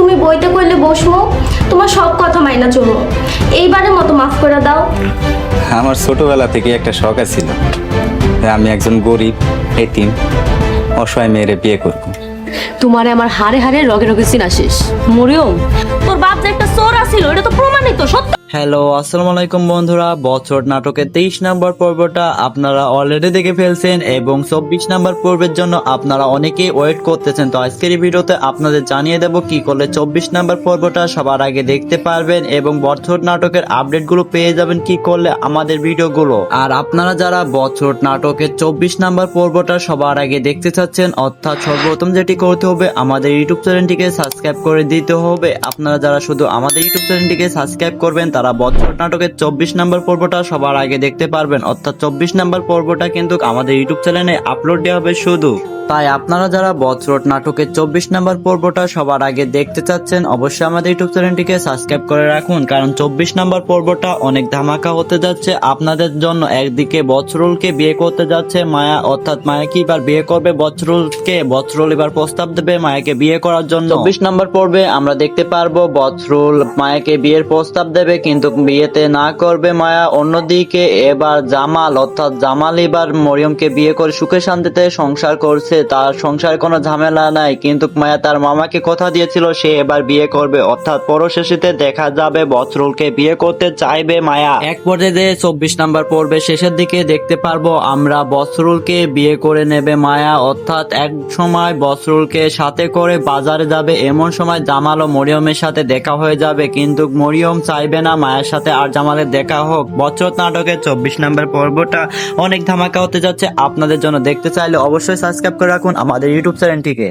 তুমি বইতে কইলে বসবো, তোমার সব কথা মাইনা চলবো। এইবারের মতো মাফ করে দাও। আমার ছোটবেলা থেকে একটা শখ ছিল যে আমি একজন গরিব এতিম অসহায় মেয়েরে বিয়ে করব। তোমারে আমার হারে হারে রগে রগে চিনা শেষ। মরিয়ম, তোর বাপ যে একটা চোর আছিল এটা তো প্রমাণিত সত্য। হ্যালো, আসসালামু আলাইকুম বন্ধুরা। বছর নাটকের 23 নম্বর পর্বটা আপনারা অলরেডি দেখে ফেলছেন এবং 24 নম্বর পর্বের জন্য আপনারা অনেকেই ওয়েট করতেছেন। তো আজকের এই ভিডিওতে আপনাদের জানিয়ে দেব কি করলে 24 নম্বর পর্বটা সবার আগে দেখতে পারবেন এবং বছর নাটকের আপডেটগুলো পেয়ে যাবেন কি করলে আমাদের ভিডিওগুলো। আর আপনারা যারা বছর নাটকের 24 নম্বর পর্বটা সবার আগে দেখতে চাচ্ছেন, অর্থাৎ সর্বপ্রথম যেটি করতে হবে আমাদের ইউটিউব চ্যানেলটিকে সাবস্ক্রাইব করে দিতে হবে। আপনারা যারা শুধু আমাদের ইউটিউব চ্যানেলটিকে সাবস্ক্রাইব করবেন তারা বছর নাটকের 24 নম্বর পর্বটা সবার আগে দেখতে পারবেন। অর্থাৎ 24 নম্বর পর্বটা কিন্তু আমাদের ইউটিউব চ্যানেলে আপলোড দেওয়া হবে শুধু। তাই আপনারা যারা বছর নাটকের 24 নম্বর পর্বটা সবার আগে দেখতে চাচ্ছেন অবশ্যই আমাদের ইউটিউব চ্যানেলটিকে সাবস্ক্রাইব করে রাখুন, কারণ 24 নম্বর পর্বটা অনেক ধামাকা হতে যাচ্ছে আপনাদের জন্য। একদিকে বছরুলকে বিয়ে করতে যাচ্ছে মায়া, অর্থাৎ মায়া কি এবার বিয়ে করবে বছরুলকে। বছরুল এবার প্রস্তাব দেবে মায়াকে বিয়ে করার জন্য। 24 নম্বর পর্বে আমরা দেখতে পারবো বছরুল মায়াকে বিয়ের প্রস্তাব দেবে কিন্তু বিয়েতে না করবে মায়া। অন্যদিকে এবার জামাল, অর্থাৎ জামাল এবার মরিয়মকে বিয়ে করে সুখে শান্তিতে সংসার করছে, তার সংসারে কোনো ঝামেলা নাই। কিন্তু মায়া তার মামাকে কথা দিয়েছিল সে এবার বিয়ে করবে, অর্থাৎ পরশেষেতে দেখা যাবে বছরুলকে বিয়ে করতে চাইবে মায়া। এক পর্যায়ে 24 নম্বর পর্বে শেষের দিকে দেখতে পারবো আমরা বছরুলকে বিয়ে করে নেবে মায়া, অর্থাৎ এক সময় বছরুলকে সাথে করে বাজারে যাবে। এমন সময় জামাল ও মরিয়মের সাথে দেখা হয়ে যাবে, কিন্তু মরিয়ম চাইবে না মায়ের সাথে আর জামালের দেখা হোক। বছর নাটকের 24 নম্বর পর্বটা অনেক ধামাকা হতে যাচ্ছে আপনাদের জন্য। দেখতে চাইলে অবশ্যই সাবস্ক্রাইব করে রাখুন আমাদের ইউটিউব চ্যানেলটিকে।